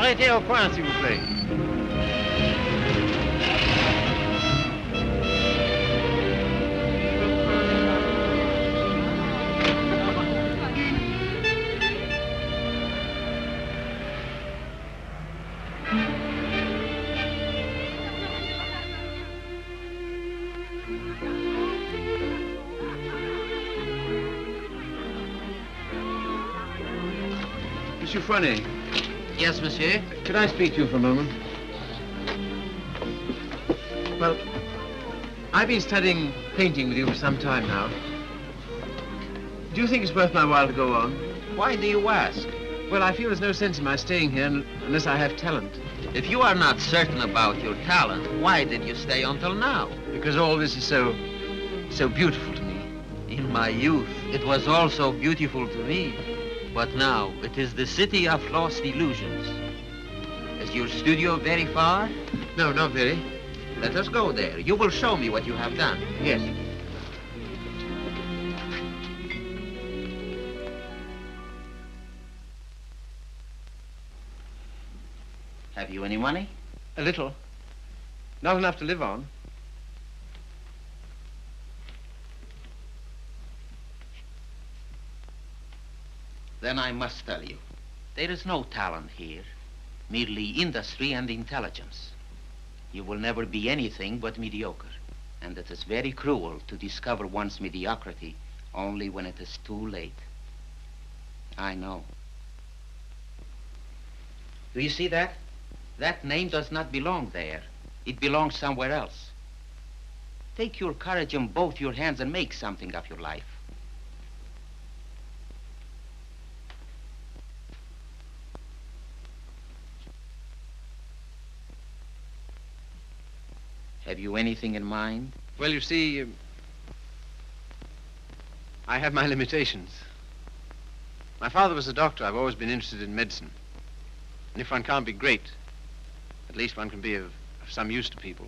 Arrêtez au coin, s'il vous plaît. Monsieur Fournet. Yes, monsieur? Could I speak to you for a moment? Well, I've been studying painting with you for some time now. Do you think it's worth my while to go on? Why do you ask? Well, I feel there's no sense in my staying here unless I have talent. If you are not certain about your talent, why did you stay until now? Because all this is so beautiful to me. In my youth, it was also beautiful to me. But now, it is the city of lost illusions. Is your studio very far? No, not very. Let us go there. You will show me what you have done. Yes. Have you any money? A little. Not enough to live on. Then I must tell you, there is no talent here, merely industry and intelligence. You will never be anything but mediocre, and it is very cruel to discover one's mediocrity only when it is too late. I know. Do you see that? That name does not belong there. It belongs somewhere else. Take your courage in both your hands and make something of your life. Have you anything in mind? Well, you see, I have my limitations. My father was a doctor. I've always been interested in medicine. And if one can't be great, at least one can be of some use to people.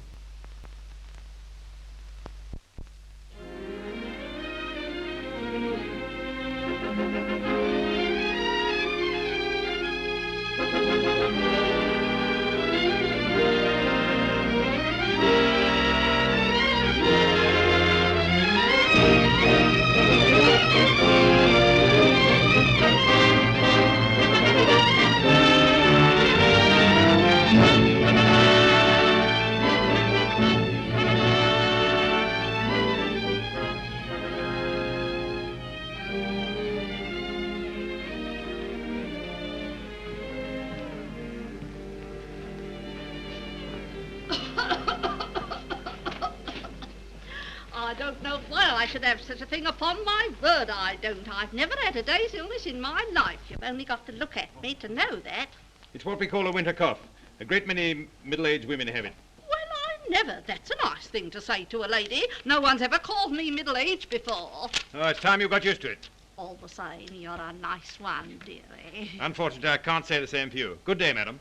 Have such a thing, upon my word I don't. I've never had a day's illness in my life. You've only got to look at me to know that. It's what we call a winter cough. A great many middle-aged women have it. Well, I never. That's a nice thing to say to a lady. No one's ever called me middle-aged before. Oh, it's time you got used to it. All the same, you're a nice one, dearie. Unfortunately, I can't say the same for you. Good day, madam.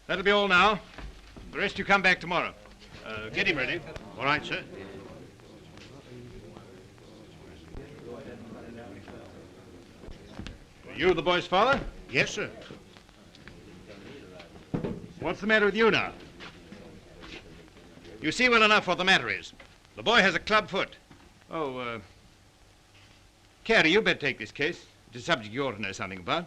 That'll be all now. The rest you come back tomorrow. Get him ready. All right, sir. You the boy's father? Yes, sir. What's the matter with you now? You see well enough what the matter is. The boy has a club foot. Oh, Carey, you better take this case. It's a subject you ought to know something about.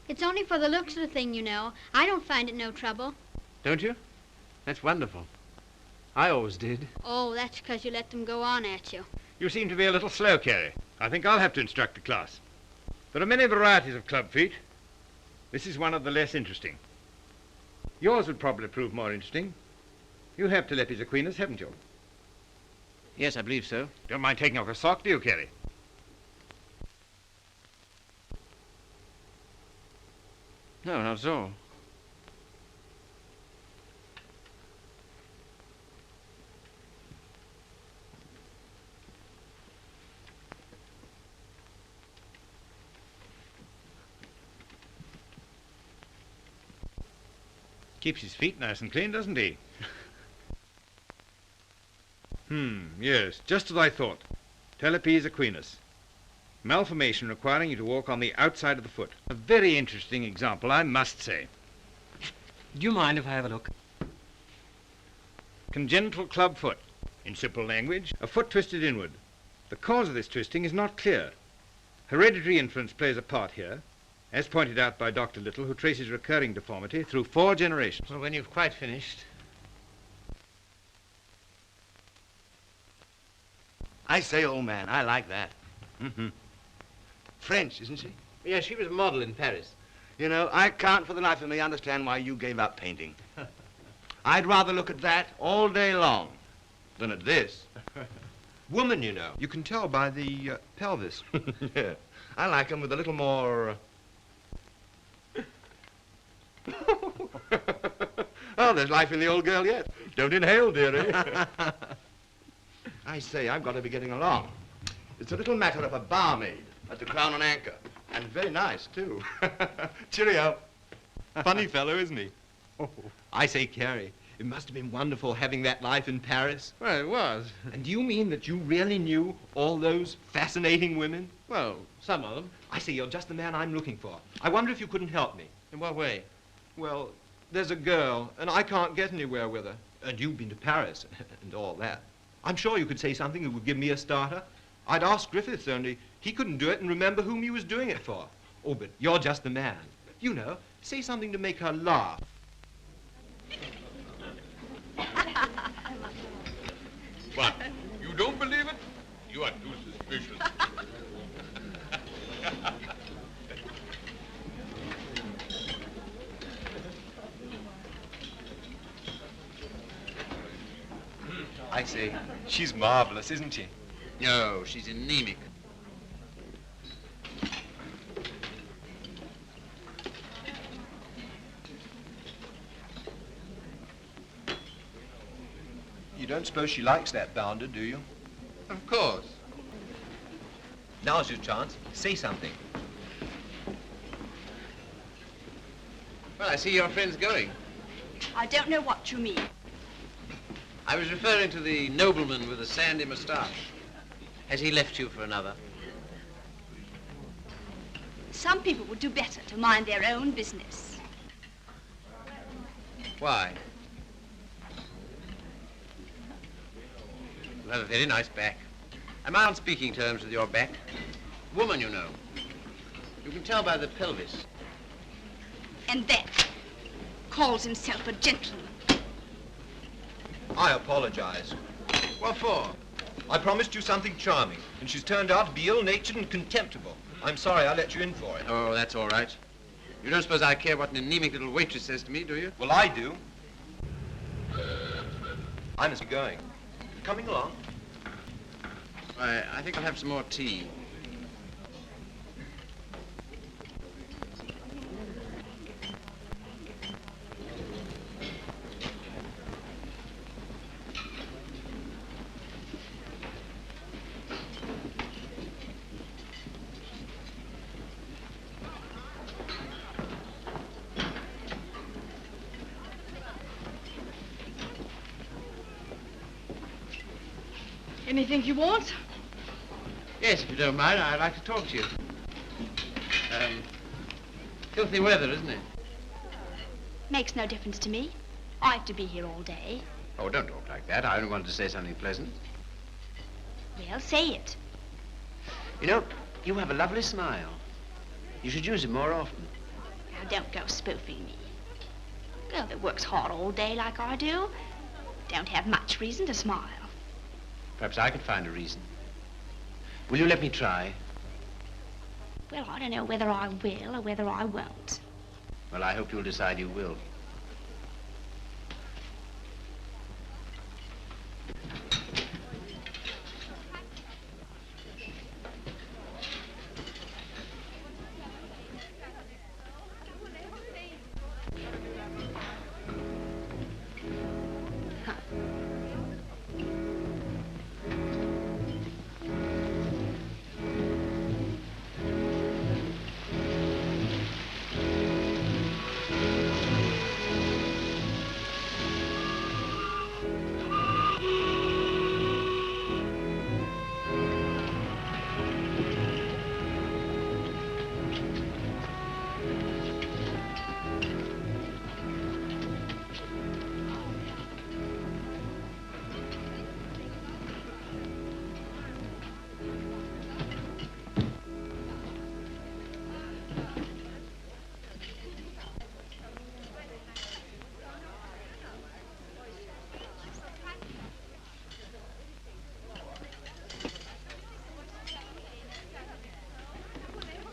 It's only for the looks of the thing, you know. I don't find it no trouble. Don't you? That's wonderful. I always did. Oh, that's because you let them go on at you. You seem to be a little slow, Carey. I think I'll have to instruct the class. There are many varieties of club feet. This is one of the less interesting. Yours would probably prove more interesting. You have Telepis equinus, haven't you? Yes, I believe so. Don't mind taking off a sock, do you, Carey? No, not at all. Keeps his feet nice and clean, doesn't he? Yes, just as I thought. Talipes equinus. Malformation requiring you to walk on the outside of the foot. A very interesting example, I must say. Do you mind if I have a look? Congenital club foot. In simple language, a foot twisted inward. The cause of this twisting is not clear. Hereditary influence plays a part here, as pointed out by Dr. Little, who traces recurring deformity through 4 generations. Well, when you've quite finished. I say, old man, I like that. French, isn't she? Yeah, she was a model in Paris. You know, I can't for the life of me understand why you gave up painting. I'd rather look at that all day long than at this. Woman, you know. You can tell by the pelvis. Yeah. I like them with a little more... Oh, there's life in the old girl yet. Don't inhale, dearie. I say, I've got to be getting along. It's a little matter of a barmaid at the Crown and Anchor. And very nice, too. Cheerio. Funny fellow, isn't he? I say, Carey, it must have been wonderful having that life in Paris. Well, it was. And do you mean that you really knew all those fascinating women? Well, some of them. I say, you're just the man I'm looking for. I wonder if you couldn't help me. In what way? Well, there's a girl, and I can't get anywhere with her. And you've been to Paris and all that. I'm sure you could say something that would give me a starter. I'd ask Griffiths, only he couldn't do it and remember whom he was doing it for. Oh, but you're just the man. You know, say something to make her laugh. What? You don't believe it? You are too suspicious. I say, she's marvelous, isn't she? No, she's anemic. You don't suppose she likes that bounder, do you? Of course. Now's your chance. Say something. Well, I see your friend's going. I don't know what you mean. I was referring to the nobleman with the sandy moustache. Has he left you for another? Some people would do better to mind their own business. Why? You have a very nice back. Am I on speaking terms with your back? Woman, you know. You can tell by the pelvis. And that calls himself a gentleman. I apologize. What for? I promised you something charming, and she's turned out to be ill-natured and contemptible. I'm sorry I let you in for it. Oh, that's all right. You don't suppose I care what an anemic little waitress says to me, do you? Well, I do. I must be going. Coming along? Why, I think I'll have some more tea. Anything you want? Yes, if you don't mind, I'd like to talk to you. Filthy weather, isn't it? Makes no difference to me. I have to be here all day. Oh, don't talk like that. I only wanted to say something pleasant. Well, say it. You know, you have a lovely smile. You should use it more often. Now, don't go spoofing me. A girl that works hard all day like I do don't have much reason to smile. Perhaps I could find a reason. Will you let me try? Well, I don't know whether I will or whether I won't. Well, I hope you'll decide you will.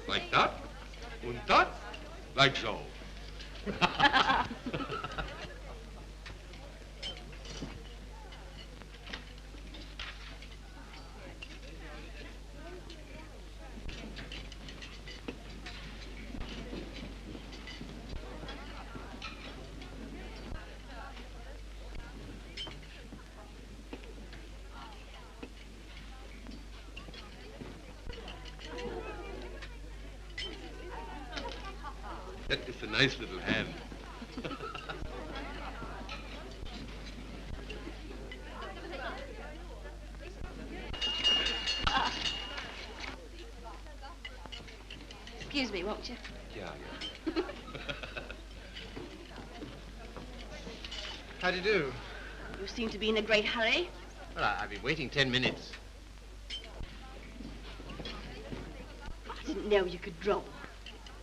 Like that? And that? Like so. That is a nice little hand. Excuse me, won't you? Yeah. How do you do? You seem to be in a great hurry. Well, I've been waiting 10 minutes. I didn't know you could draw.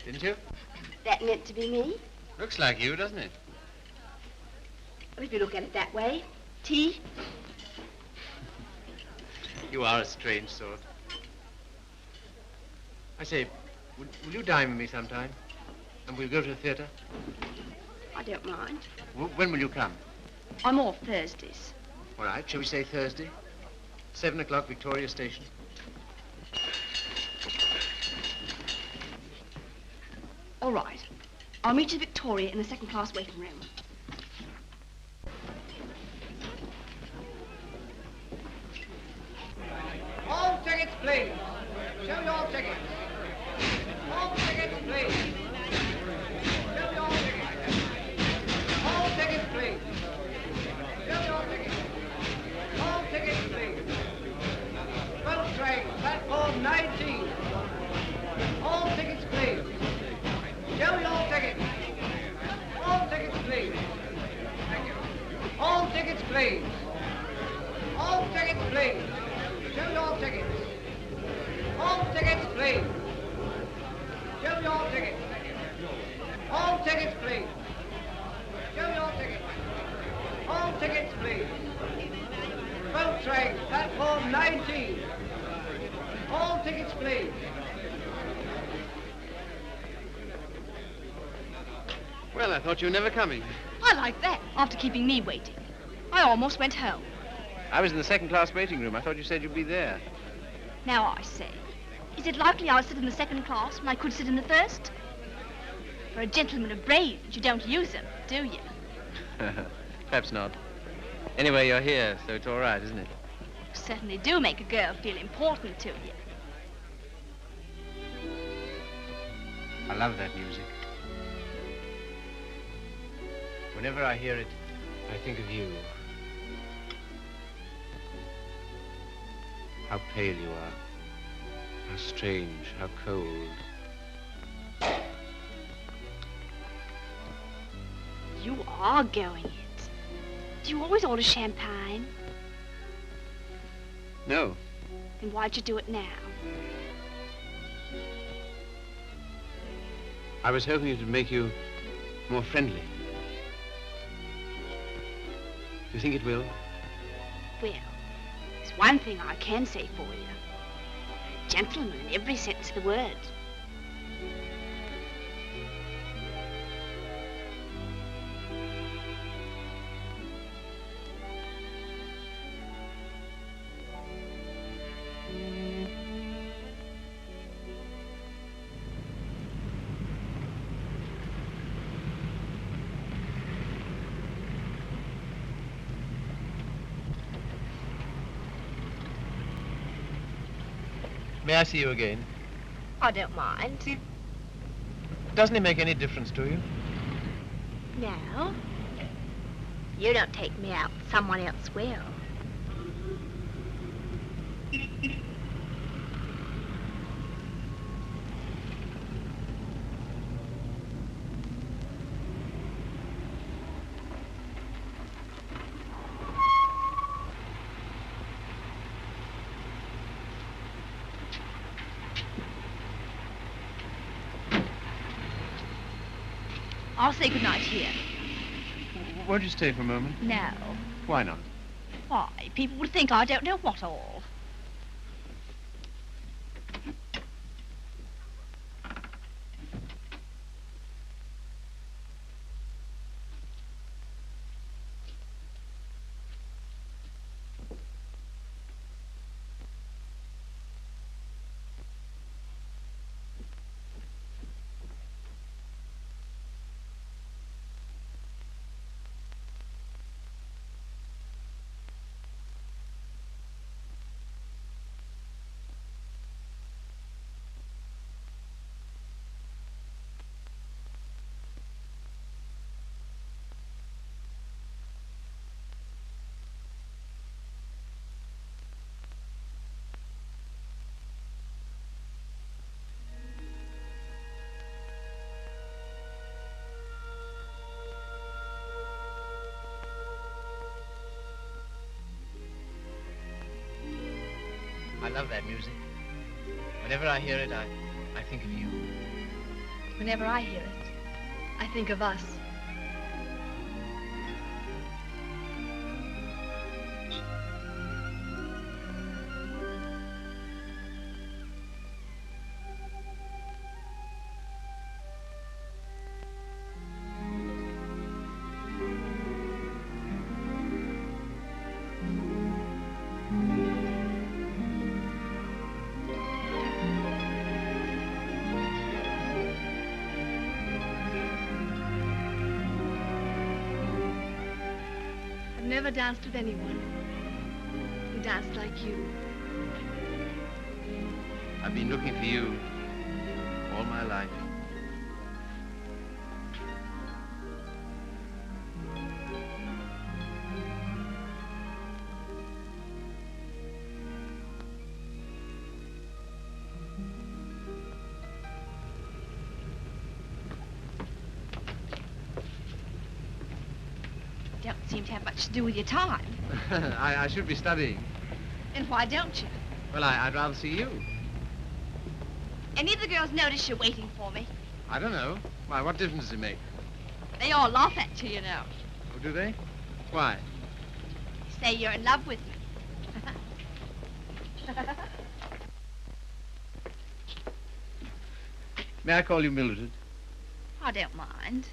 Didn't you? That meant to be me? Looks like you, doesn't it? Well, if you look at it that way. Tea? You are a strange sort. I say, will you dine with me sometime? And we'll go to the theatre? I don't mind. When will you come? I'm off Thursdays. All right, shall we say Thursday? 7 o'clock, Victoria Station. All right. I'll meet you at Victoria in the second-class waiting room. All tickets, please. Show your tickets. All tickets, please. Show your tickets. All tickets, please. Show your tickets. All tickets, please. 12 train, platform 19. All tickets, please. Show your tickets. All tickets, please. Thank you. All tickets, please. All tickets, please. Show your tickets. All tickets, please. Show your tickets. All tickets, please. Show your tickets. All tickets, please. 12 train, platform 19. All tickets, please. Well, I thought you were never coming. I like that, after keeping me waiting. I almost went home. I was in the second-class waiting room. I thought you said you'd be there. Now I say, is it likely I'll sit in the second class when I could sit in the first? For a gentleman of brains, you don't use them, do you? Perhaps not. Anyway, you're here, so it's all right, isn't it? You certainly do make a girl feel important to you. I love that music. Whenever I hear it, I think of you. How pale you are. How strange, how cold. You are going it. Do you always order champagne? No. Then why'd you do it now? I was hoping it would make you more friendly. Do you think it will? Well, there's one thing I can say for you. Gentleman in every sense of the word. May I see you again? I don't mind. Doesn't it make any difference to you? No. You don't take me out, someone else will. I'll say goodnight here. Won't you stay for a moment? No. Why not? Why? People would think I don't know what all. love that music. Whenever I hear it, I think of you. Whenever I hear it, I think of us. I've never danced with anyone who danced like you. I've been looking for you all my life. Don't seem to have much to do with your time. I should be studying. And why don't you? Well, I'd rather see you. Any of the girls notice you're waiting for me? I don't know. Why, what difference does it make? They all laugh at you, you know. Oh, do they? Why? Say you're in love with me. May I call you Mildred? I don't mind.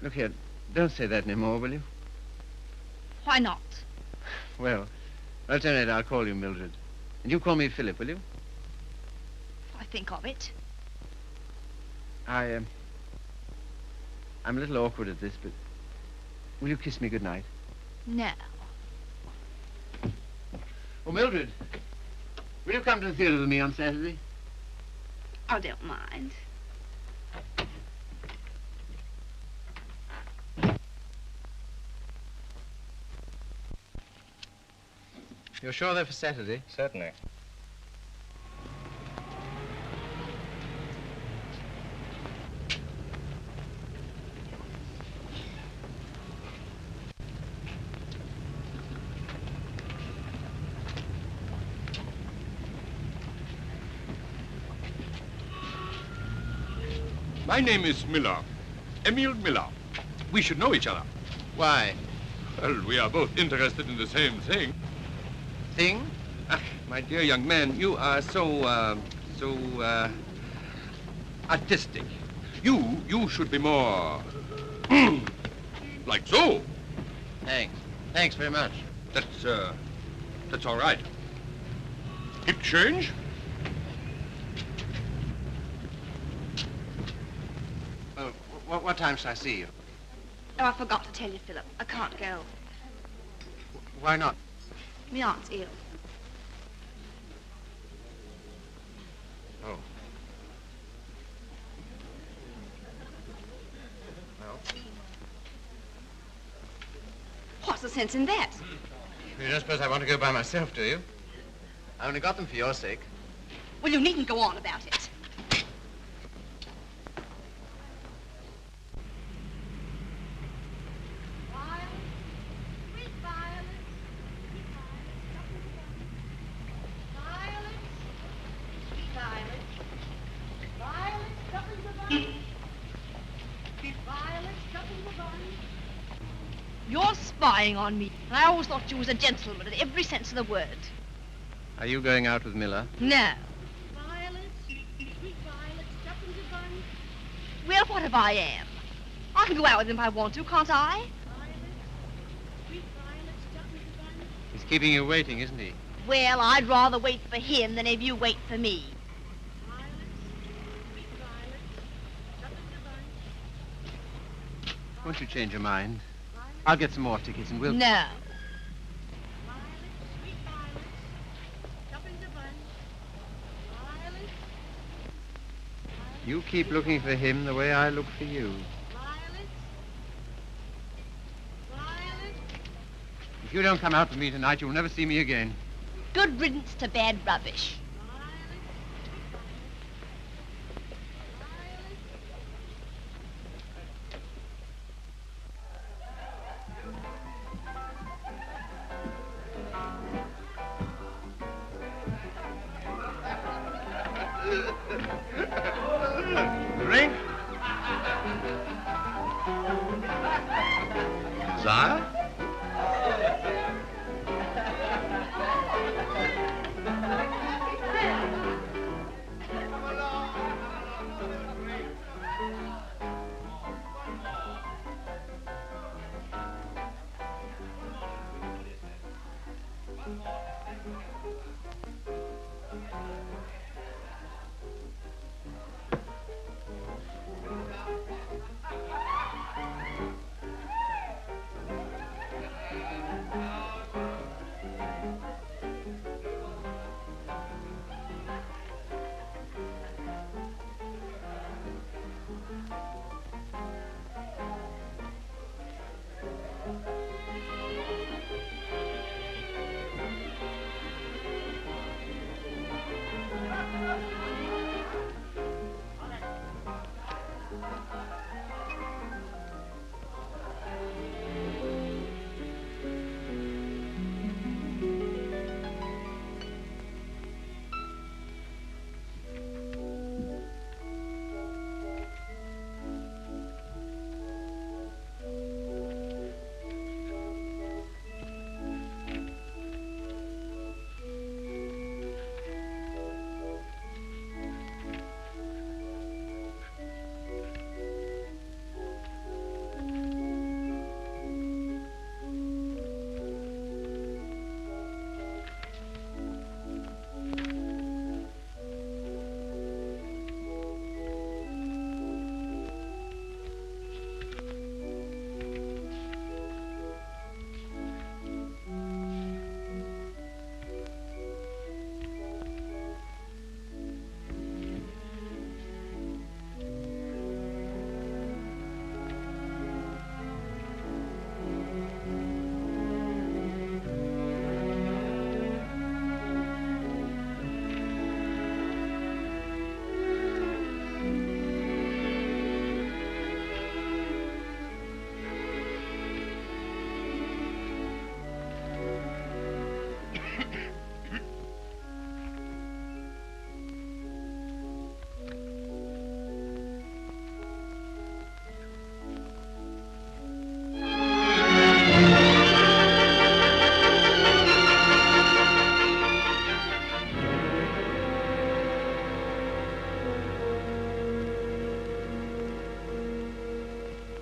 Look here, don't say that anymore, will you? Why not? Well, at any rate, I'll call you Mildred. And you call me Philip, will you? I think of it. I'm a little awkward at this, but will you kiss me goodnight? No. Oh, Mildred, will you come to the theatre with me on Saturday? I don't mind. You're sure they're for Saturday? Certainly. My name is Miller. Emil Miller. We should know each other. Why? Well, we are both interested in the same thing. Thing? Ah, my dear young man, you are so artistic. You should be more, like so. Thanks. Thanks very much. That's all right. Keep change? What time shall I see you? Oh, I forgot to tell you, Philip. I can't go. Why not? My aunt's ill. Oh. Well? What's the sense in that? You don't suppose I want to go by myself, do you? I only got them for your sake. Well, you needn't go on about it. You're spying on me. And I always thought you was a gentleman in every sense of the word. Are you going out with Miller? No. Well, what if I am? I can go out with him if I want to, can't I? He's keeping you waiting, isn't he? Well, I'd rather wait for him than if you wait for me. Won't you change your mind? I'll get some more tickets and we'll... No. You keep looking for him the way I look for you. If you don't come out with me tonight, you'll never see me again. Good riddance to bad rubbish. Drink? Sire?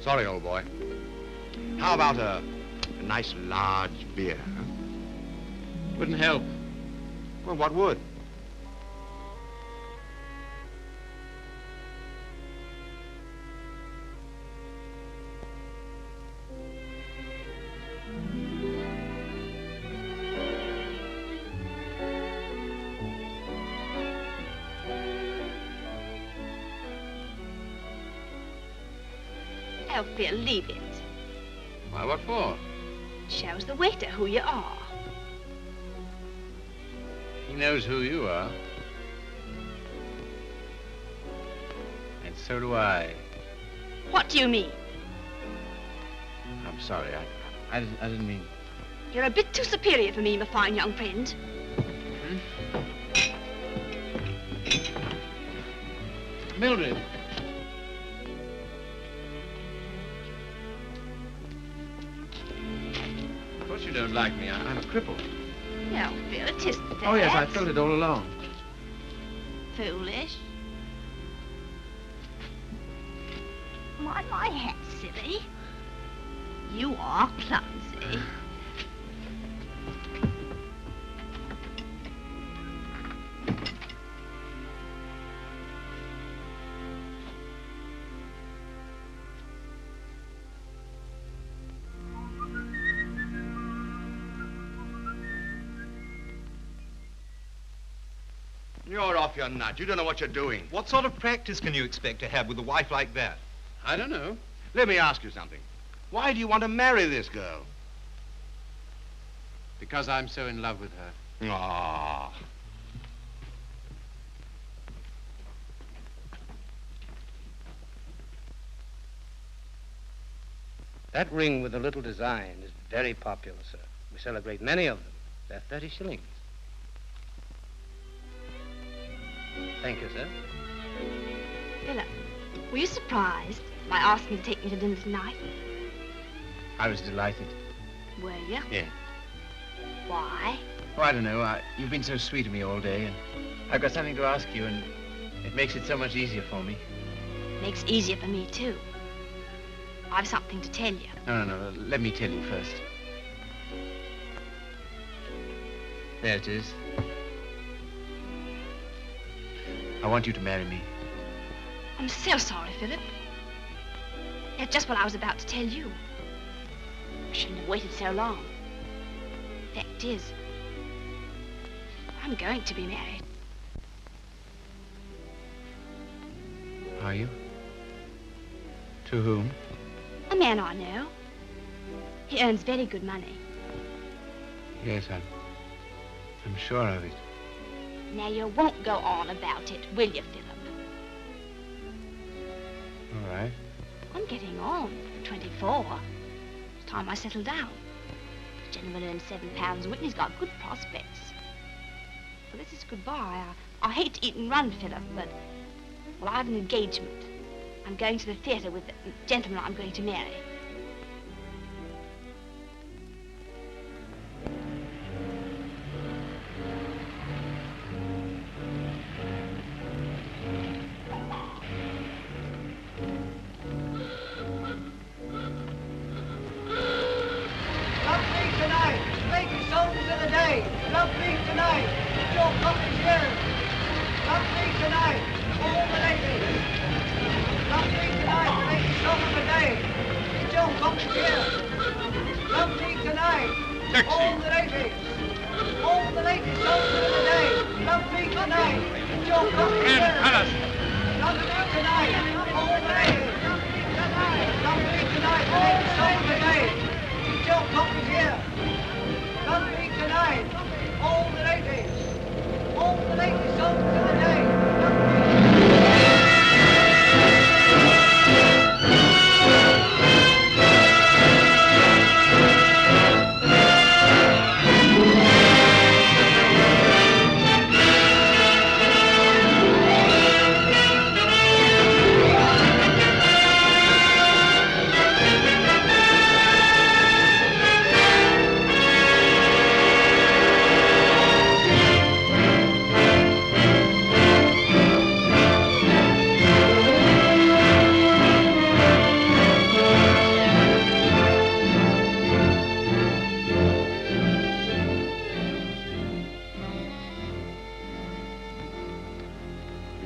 Sorry, old boy. How about a nice large beer, huh? Wouldn't help. Well, what would? Oh, Phil, leave it. Why, what for? Shows the waiter who you are. He knows who you are. And so do I. What do you mean? I'm sorry. I didn't mean... You're a bit too superior for me, my fine young friend. Mildred. Of course you don't like me. I'm a cripple. No, Phil, it isn't that. Oh, yes, I felt it all along. Foolish. Mind my hat, silly. You are clumsy. You're off your nut. You don't know what you're doing. What sort of practice can you expect to have with a wife like that? I don't know. Let me ask you something. Why do you want to marry this girl? Because I'm so in love with her. Ah. That ring with the little design is very popular, sir. We sell a great many of them. They're 30 shillings. Thank you, sir. Philip, were you surprised by asking to take me to dinner tonight? I was delighted. Were you? Yeah. Why? Oh, I don't know. You've been so sweet to me all day, and I've got something to ask you, and it makes it so much easier for me. Makes it easier for me, too. I've something to tell you. No. Let me tell you first. There it is. I want you to marry me. I'm so sorry, Philip. That's just what I was about to tell you. I shouldn't have waited so long. Fact is, I'm going to be married. Are you? To whom? A man I know. He earns very good money. Yes, I'm sure of it. Now, you won't go on about it, will you, Philip? All right. I'm getting on. 24. It's time I settle down. This gentleman earns £7 a week and he's got good prospects. Well, this is goodbye. I hate to eat and run, Philip, but, well, I have an engagement. I'm going to the theatre with the gentleman I'm going to marry.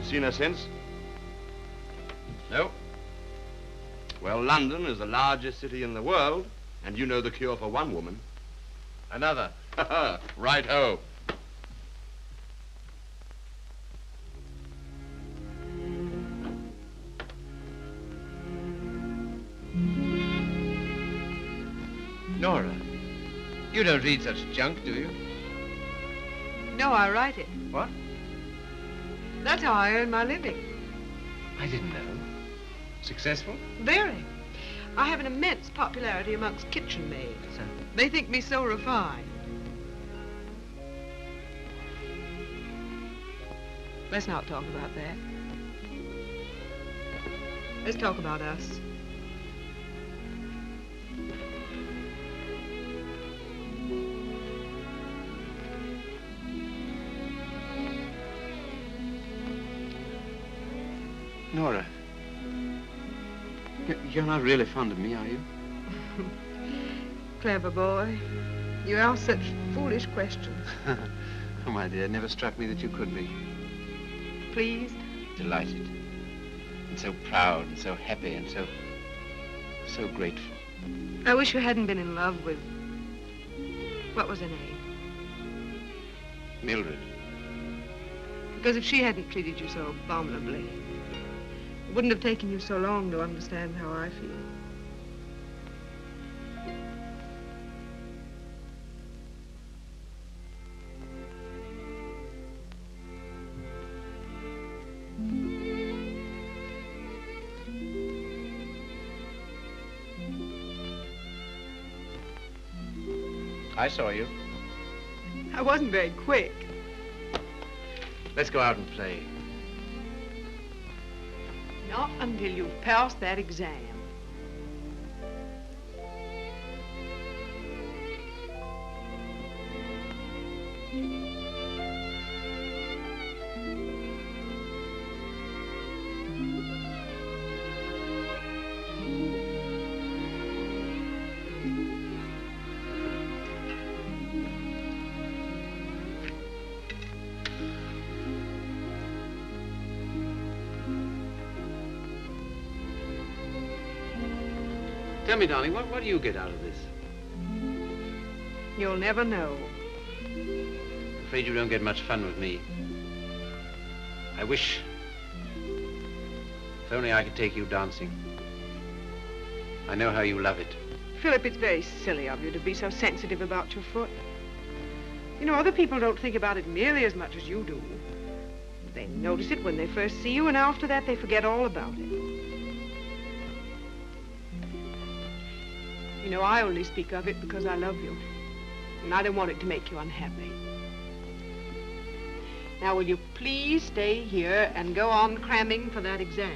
Seen her since? No. Well, London is the largest city in the world, and you know the cure for one woman. Another. Right-ho. Nora, you don't read such junk, do you? No, I write it. What? That's how I earn my living. I didn't know. Successful? Very. I have an immense popularity amongst kitchen maids. They think me so refined. Let's not talk about that. Let's talk about us. Nora, you're not really fond of me, are you? Clever boy. You ask such foolish questions. Oh, my dear, it never struck me that you could be. Pleased? Delighted. And so proud and so happy and so grateful. I wish you hadn't been in love with... What was her name? Mildred. Because if she hadn't treated you so abominably, it wouldn't have taken you so long to understand how I feel. I saw you. I wasn't very quick. Let's go out and play. Not until you've passed that exam. Tell me, darling, what do you get out of this? You'll never know. I'm afraid you don't get much fun with me. I wish... If only I could take you dancing. I know how you love it. Philip, it's very silly of you to be so sensitive about your foot. You know, other people don't think about it nearly as much as you do. They notice it when they first see you, and after that they forget all about it. You know, I only speak of it because I love you, and I don't want it to make you unhappy. Now, will you please stay here and go on cramming for that exam?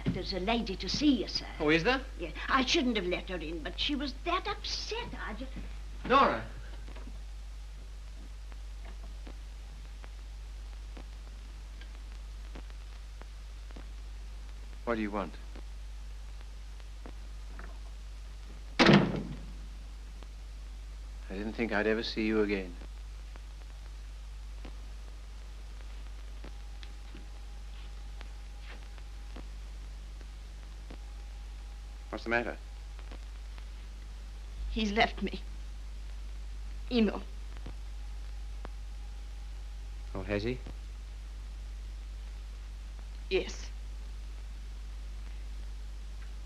There's a lady to see you, sir. Oh, is there? Yeah, I shouldn't have let her in, but she was that upset. I just... Nora. What do you want? I didn't think I'd ever see you again. What's the matter? He's left me. Eno. Oh, has he? Yes.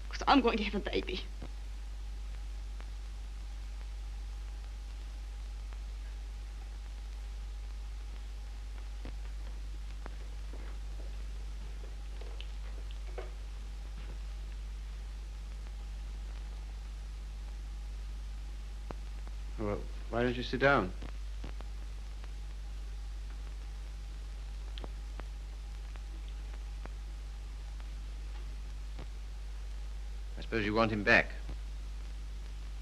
Because I'm going to have a baby. Well, why don't you sit down? I suppose you want him back.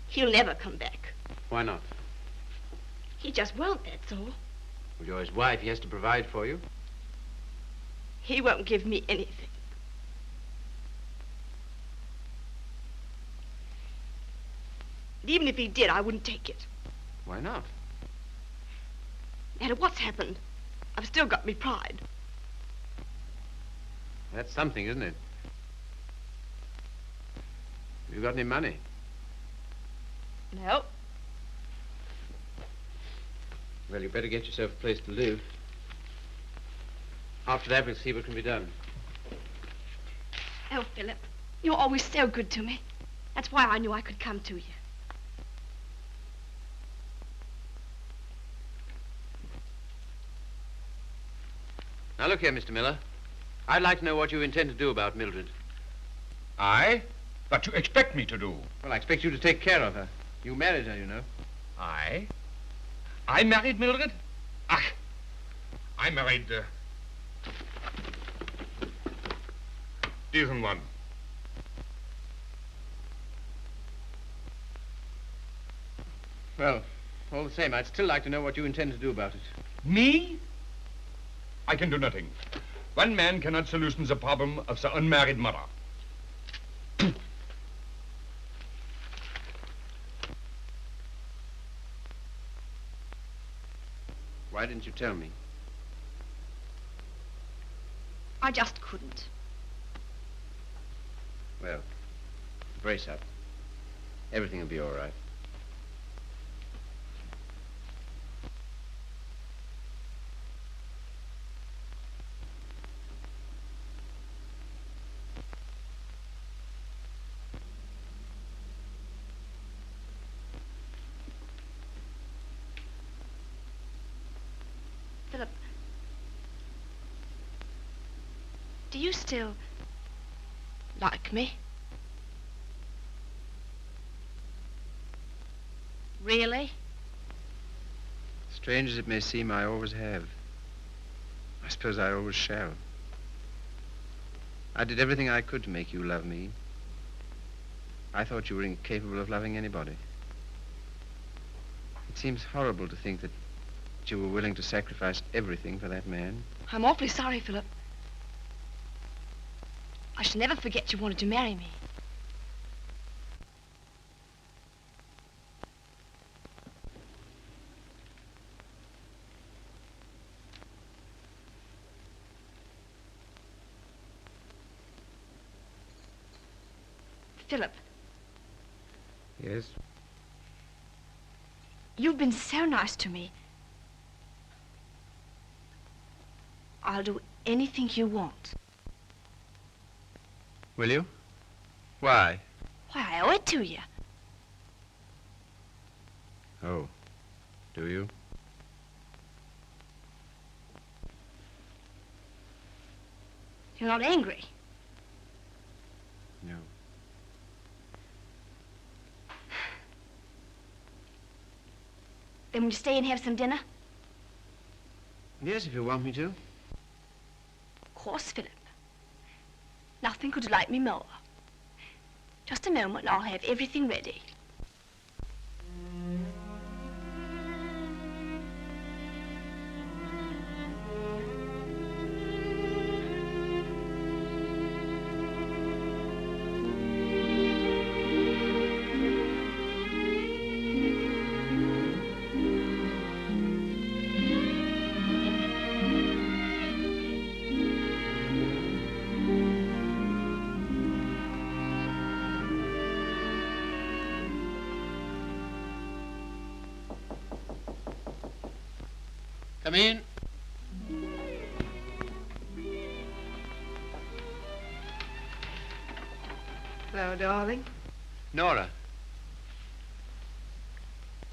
He'll never come back. Why not? He just won't, that's all. Well, you're his wife. He has to provide for you. He won't give me anything. And even if he did, I wouldn't take it. Why not? No matter what's happened, I've still got me pride. That's something, isn't it? Have you got any money? No. Well, you better get yourself a place to live. After that, we'll see what can be done. Oh, Philip, you're always so good to me. That's why I knew I could come to you. Now, look here, Mr. Miller. I'd like to know what you intend to do about Mildred. I? What you expect me to do? Well, I expect you to take care of her. You married her, you know. I? I married Mildred? Ach, I married, diesen one. Well, all the same, I'd still like to know what you intend to do about it. Me? I can do nothing. One man cannot solution the problem of the unmarried mother. Why didn't you tell me? I just couldn't. Well, brace up. Everything will be all right. Philip, do you still like me? Really? Strange as it may seem, I always have. I suppose I always shall. I did everything I could to make you love me. I thought you were incapable of loving anybody. It seems horrible to think that you were willing to sacrifice everything for that man. I'm awfully sorry, Philip. I shall never forget you wanted to marry me. Philip, Yes? you've been so nice to me. I'll do anything you want. Will you? Why? Why, I owe it to you. Oh, do you? You're not angry. No. Then will you stay and have some dinner? Yes, if you want me to. Of course, Philip. Nothing could delight me more. Just a moment and I'll have everything ready. Come in. Hello, darling. Nora.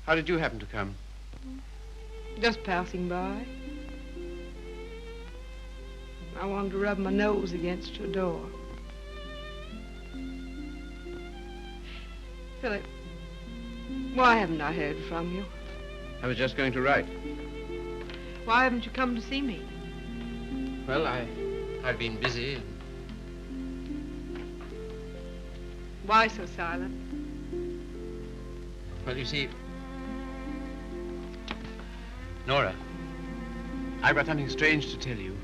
How did you happen to come? Just passing by. I wanted to rub my nose against your door. Philip, why haven't I heard from you? I was just going to write. Why haven't you come to see me? Well, I've been busy. Why so silent? Well, you see, Nora, I've got something strange to tell you.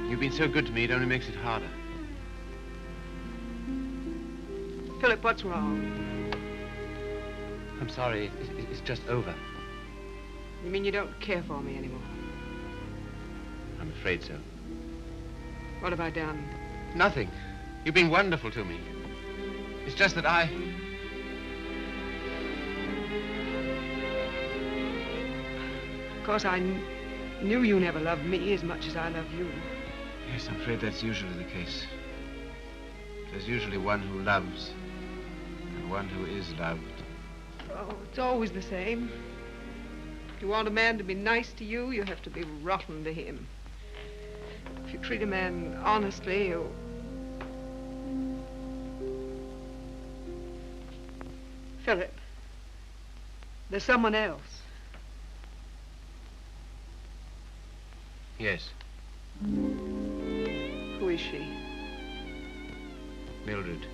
You've been so good to me, it only makes it harder. Philip, what's wrong? I'm sorry, it's just over. You mean you don't care for me anymore? I'm afraid so. What have I done? Nothing. You've been wonderful to me. It's just that Of course, I knew you never loved me as much as I love you. Yes, I'm afraid that's usually the case. There's usually one who loves and one who is loved. Oh, it's always the same. If you want a man to be nice to you, you have to be rotten to him. If you treat a man honestly, you... Philip, there's someone else. Yes, Who is she? Mildred.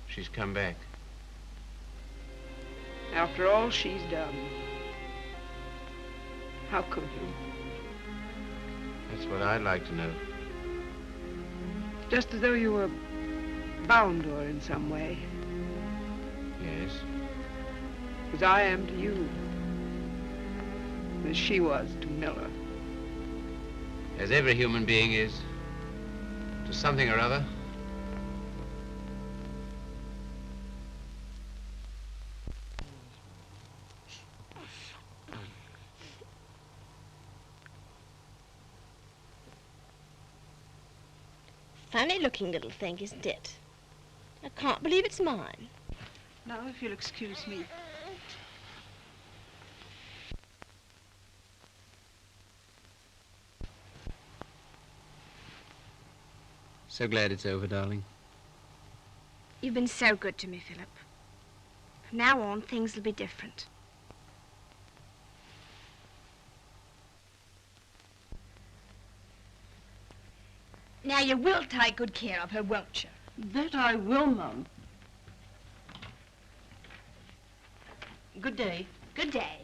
She's come back. After all she's done. How could you? That's what I'd like to know. Just as though you were bound to her in some way. Yes. As I am to you. As she was to Miller. As every human being is. To something or other. Funny-looking little thing, isn't it? I can't believe it's mine. Now, if you'll excuse me. So glad it's over, darling. You've been so good to me, Philip. From now on, things will be different. Now, you will take good care of her, won't you? That I will, Mum. Good day. Good day.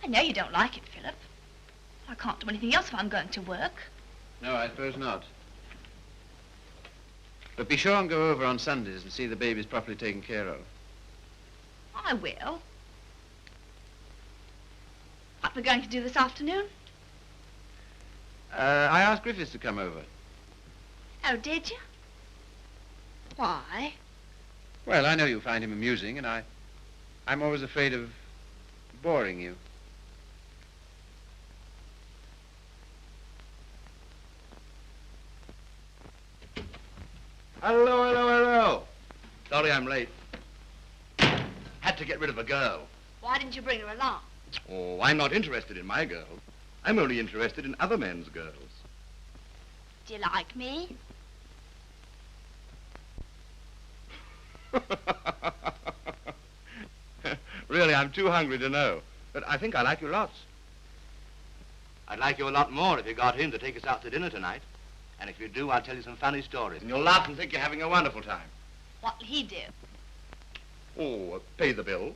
I know you don't like it, Philip. I can't do anything else if I'm going to work. No, I suppose not. But be sure and go over on Sundays and see the babies properly taken care of. I will. What we're going to do this afternoon? I asked Griffiths to come over. Oh, did you? Why? Well, I know you find him amusing, and I'm always afraid of boring you. Hello, hello, hello. Sorry I'm late. Had to get rid of a girl. Why didn't you bring her along? Oh, I'm not interested in my girl. I'm only interested in other men's girls. Do you like me? Really, I'm too hungry to know. But I think I like you lots. I'd like you a lot more if you got him to take us out to dinner tonight. And if you do, I'll tell you some funny stories. And you'll laugh and think you're having a wonderful time. What'll he do? Oh, pay the bill.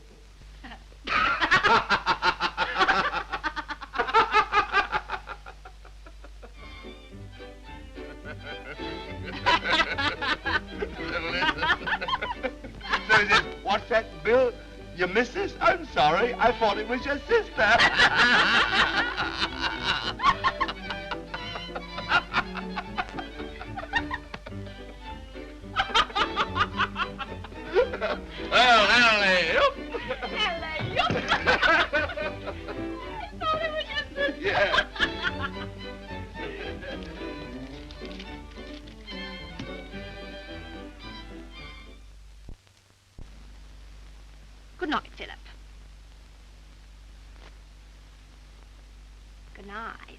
So is it, what's that bill? Your missus? I'm sorry. I thought it was your sister. Well, hello. Yeah. Good night, Philip. Good night.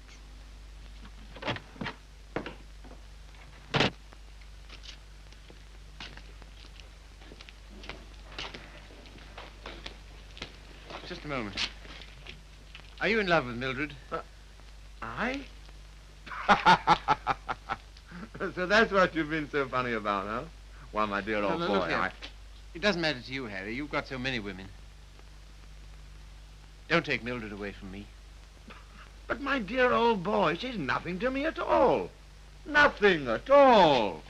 Just a moment. Are you in love with Mildred? I? So that's what you've been so funny about, huh? Well, my dear old No, boy, look here. It doesn't matter to you, Harry. You've got so many women. Don't take Mildred away from me. But my dear old boy, she's nothing to me at all. Nothing at all.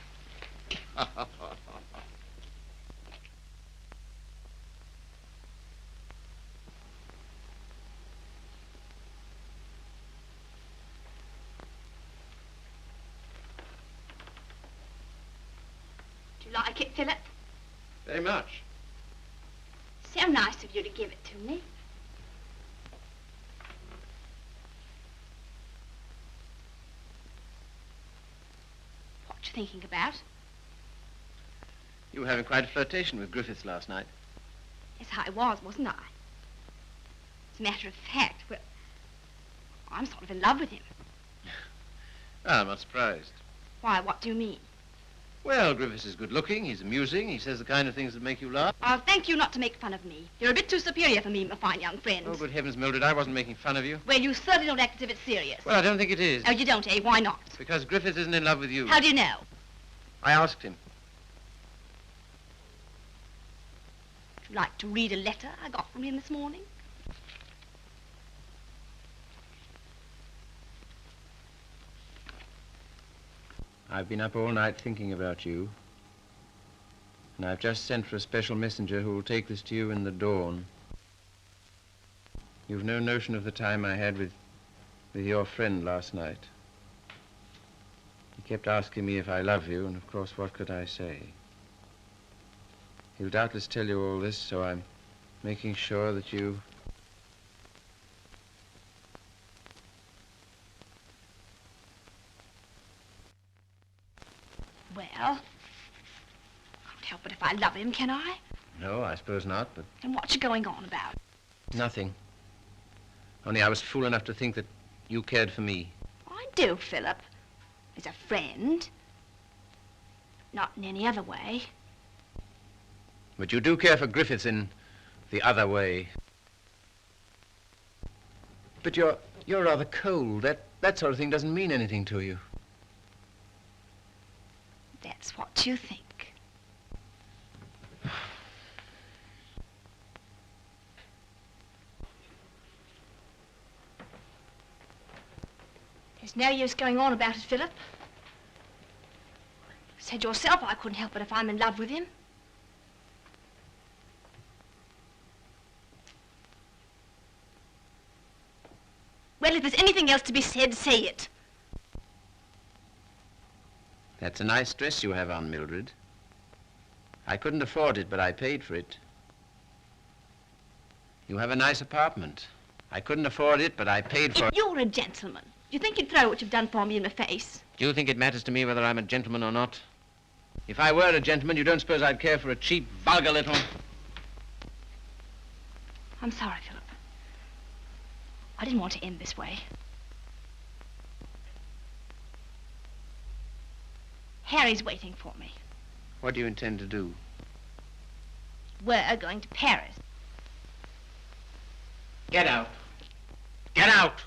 Do you like it, Philip? Very much. So nice of you to give it to me. What you thinking about? You were having quite a flirtation with Griffiths last night. Yes, I was, wasn't I? As a matter of fact, well, I'm sort of in love with him. Well, I'm not surprised. Why, what do you mean? Well, Griffiths is good-looking, he's amusing, he says the kind of things that make you laugh. I'll thank you not to make fun of me. You're a bit too superior for me, my fine young friend. Oh, good heavens, Mildred, I wasn't making fun of you. Well, you certainly don't act as if it's serious. Well, I don't think it is. Oh, you don't, eh? Why not? Because Griffiths isn't in love with you. How do you know? I asked him. Would you like to read a letter I got from him this morning? I've been up all night thinking about you. And I've just sent for a special messenger who will take this to you in the dawn. You've no notion of the time I had with your friend last night. He kept asking me if I love you, and of course, what could I say? He'll doubtless tell you all this, so I'm making sure that you... Well, can't help it if I love him, can I? No, I suppose not, but... And what you going on about? Nothing. Only I was fool enough to think that you cared for me. I do, Philip. As a friend. Not in any other way. But you do care for Griffiths in the other way. But you're rather cold. That sort of thing doesn't mean anything to you. That's what you think. There's no use going on about it, Philip. Said yourself I couldn't help it if I'm in love with him. Well, if there's anything else to be said, say it. That's a nice dress you have on, Mildred. I couldn't afford it, but I paid for it. You have a nice apartment. I couldn't afford it, but I paid for it. If you're a gentleman, do you think you'd throw what you've done for me in my face? Do you think it matters to me whether I'm a gentleman or not? If I were a gentleman, you don't suppose I'd care for a cheap, vulgar little... I'm sorry, Philip. I didn't want to end this way. Harry's waiting for me. What do you intend to do? We're going to Paris. Get out. Get out!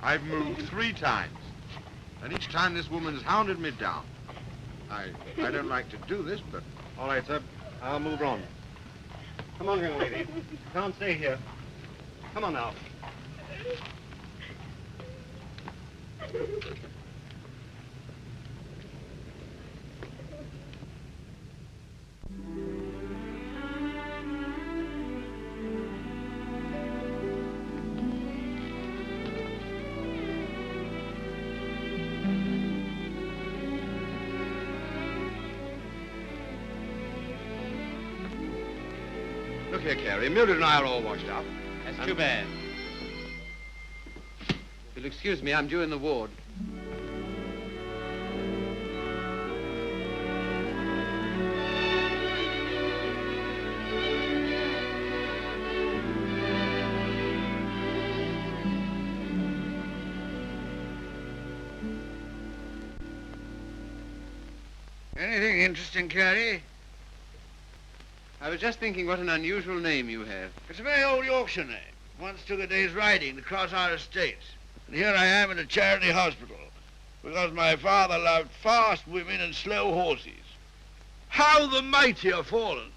I've moved 3 times, and each time this woman's hounded me down. I don't like to do this, but... All right, sir. I'll move on. Come on, young lady. Can't stay here. Come on now. Look here, Carey. Mildred and I are all washed up. That's too bad. If you'll excuse me, I'm due in the ward. Anything interesting, Carey? I was just thinking what an unusual name you have. It's a very old Yorkshire name. Once took a day's riding across our estates. And here I am in a charity hospital because my father loved fast women and slow horses. How the mighty are fallen.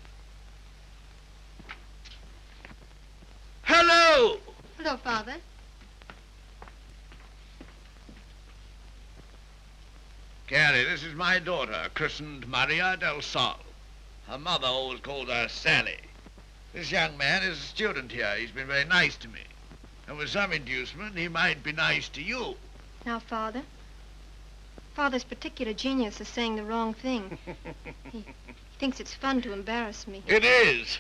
Hello! Hello, Father. Carey, this is my daughter, christened Maria del Sol. Her mother always called her Sally. This young man is a student here. He's been very nice to me. And with some inducement, he might be nice to you. Now, Father. Father's particular genius is saying the wrong thing. He thinks it's fun to embarrass me. It is.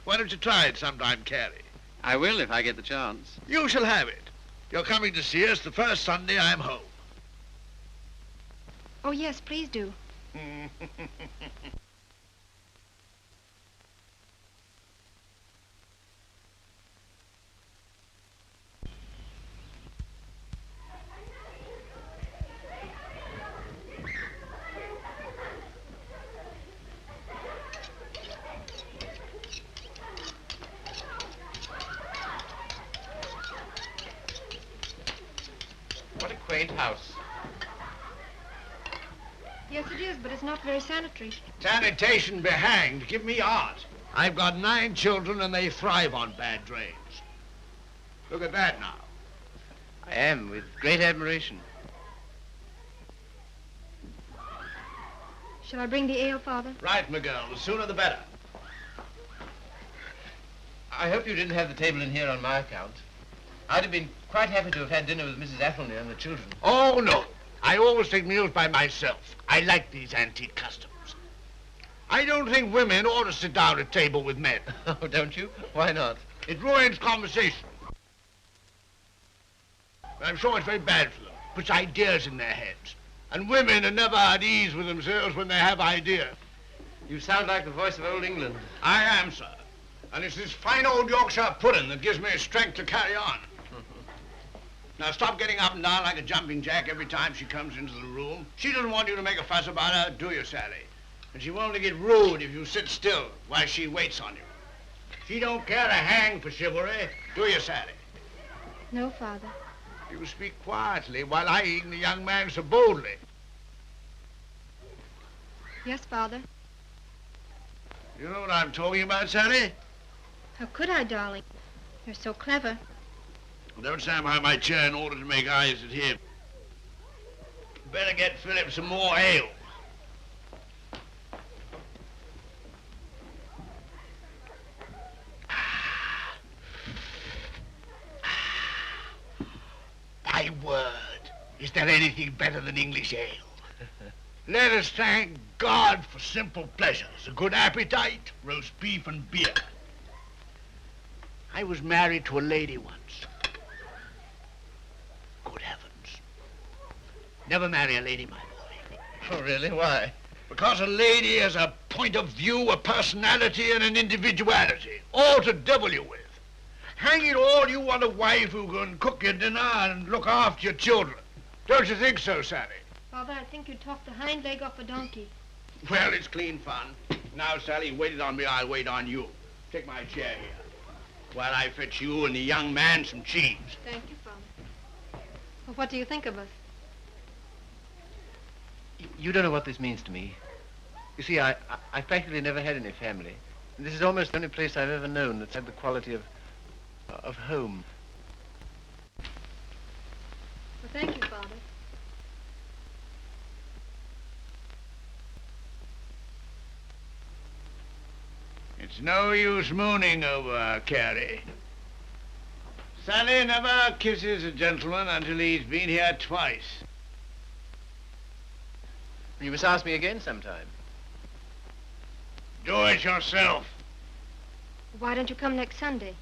Why don't you try it sometime, Carey? I will if I get the chance. You shall have it. You're coming to see us the first Sunday I'm home. Oh, yes, please do. What a quaint house. Yes, it is, but it's not very sanitary. Sanitation be hanged. Give me art. I've got 9 children and they thrive on bad drains. Look at that now. I am, with great admiration. Shall I bring the ale, Father? Right, my girl. The sooner the better. I hope you didn't have the table in here on my account. I'd have been quite happy to have had dinner with Mrs. Athelney and the children. Oh, no. I always take meals by myself. I like these antique customs. I don't think women ought to sit down at table with men. Oh, don't you? Why not? It ruins conversation. I'm sure it's very bad for them. Puts ideas in their heads. And women are never at ease with themselves when they have ideas. You sound like the voice of old England. I am, sir. And it's this fine old Yorkshire pudding that gives me strength to carry on. Now stop getting up and down like a jumping jack every time she comes into the room. She doesn't want you to make a fuss about her, do you, Sally? And she won't get rude if you sit still while she waits on you. She don't care a hang for chivalry, do you, Sally? No, Father. You speak quietly while eyeing the young man so boldly. Yes, Father. You know what I'm talking about, Sally? How could I, darling? You're so clever. Don't stand behind my chair in order to make eyes at him. Better get Philip some more ale. My word, is there anything better than English ale? Let us thank God for simple pleasures, a good appetite, roast beef and beer. I was married to a lady once. Good heavens. Never marry a lady, my boy. Oh, really? Why? Because a lady has a point of view, a personality, and an individuality, all to devil you with. Hang it all, you want a wife who can cook your dinner and look after your children. Don't you think so, Sally? Father, I think you talked the hind leg off a donkey. Well, it's clean fun. Now, Sally, you waited on me, I'll wait on you. Take my chair here, while I fetch you and the young man some cheese. Thank you, Father. Well, what do you think of us? You don't know what this means to me. You see, I've practically never had any family. And this is almost the only place I've ever known that's had the quality of home. Well, thank you, Father. It's no use mooning over Carey. Sally never kisses a gentleman until he's been here twice. You must ask me again sometime. Do it yourself. Why don't you come next Sunday?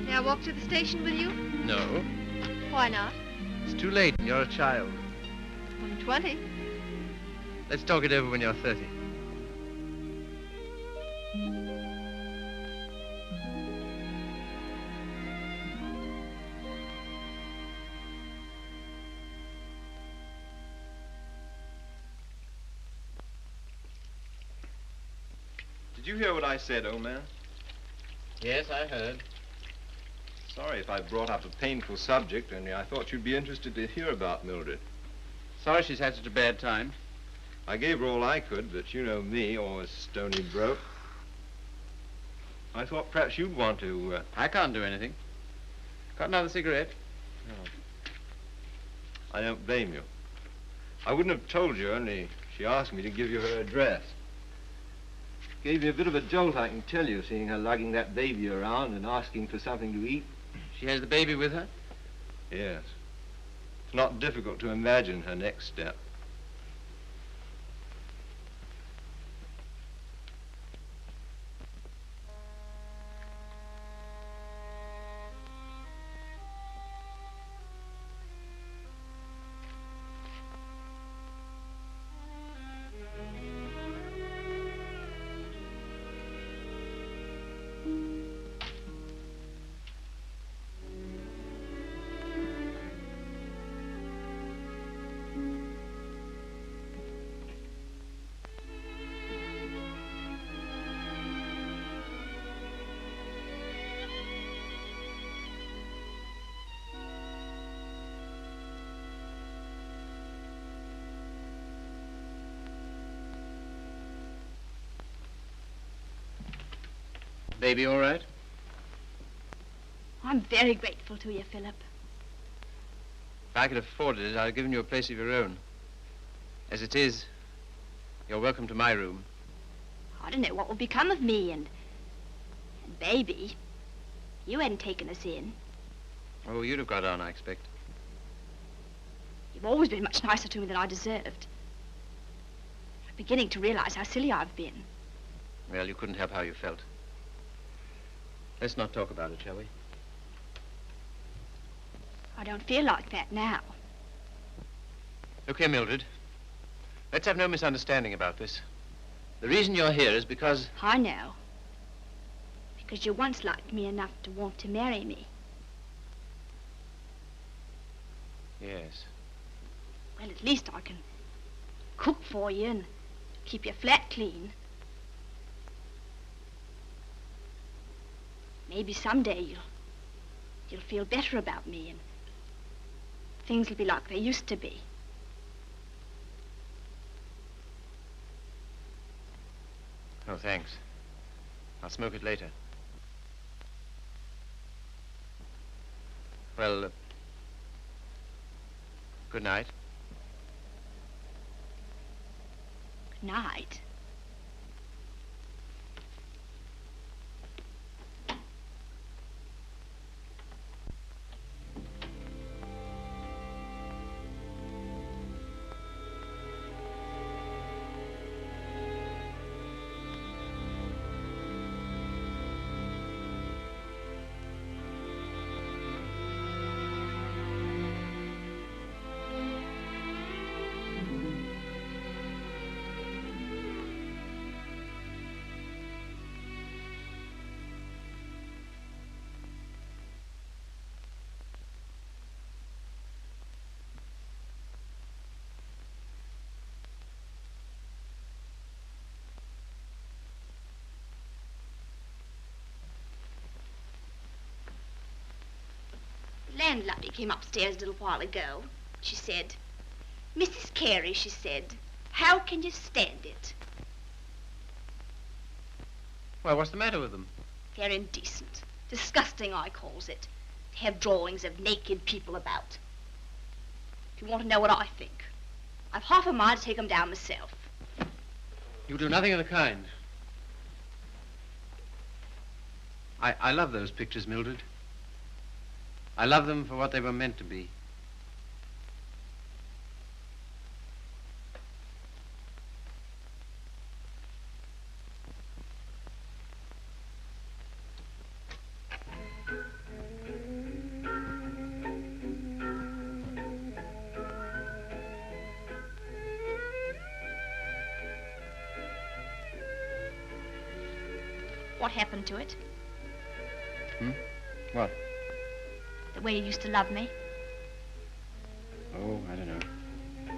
May I walk to the station with you? No. Why not? It's too late. You're a child. I'm 20. Let's talk it over when you're 30. Did you hear what I said, old man? Yes, I heard. Sorry if I brought up a painful subject, only I thought you'd be interested to hear about Mildred. Sorry she's had such a bad time. I gave her all I could, but you know me, always stony broke. I thought perhaps you'd want to... I can't do anything. Got another cigarette? Oh. I don't blame you. I wouldn't have told you, only she asked me to give you her address. Gave me a bit of a jolt, I can tell you, seeing her lugging that baby around and asking for something to eat. She has the baby with her? Yes. It's not difficult to imagine her next step. Baby all right? I'm very grateful to you, Philip. If I could have afforded it, I'd have given you a place of your own. As it is, you're welcome to my room. I don't know what would become of me and Baby. You hadn't taken us in. Oh, you'd have got on, I expect. You've always been much nicer to me than I deserved. I'm beginning to realize how silly I've been. Well, you couldn't help how you felt. Let's not talk about it, shall we? I don't feel like that now. Look here, Mildred. Let's have no misunderstanding about this. The reason you're here is because... I know. Because you once liked me enough to want to marry me. Yes. Well, at least I can cook for you and keep your flat clean. Maybe someday you'll feel better about me and things will be like they used to be. Oh, thanks. I'll smoke it later. Well, good night. Good night. The landlady came upstairs a little while ago. She said, "Mrs. Carey," she said, "how can you stand it?" Well, what's the matter with them? They're indecent. Disgusting, I calls it. To have drawings of naked people about. If you want to know what I think, I've half a mind to take them down myself. You do nothing of the kind. I love those pictures, Mildred. I love them for what they were meant to be. What happened to it? What? The way you used to love me? Oh, I don't know.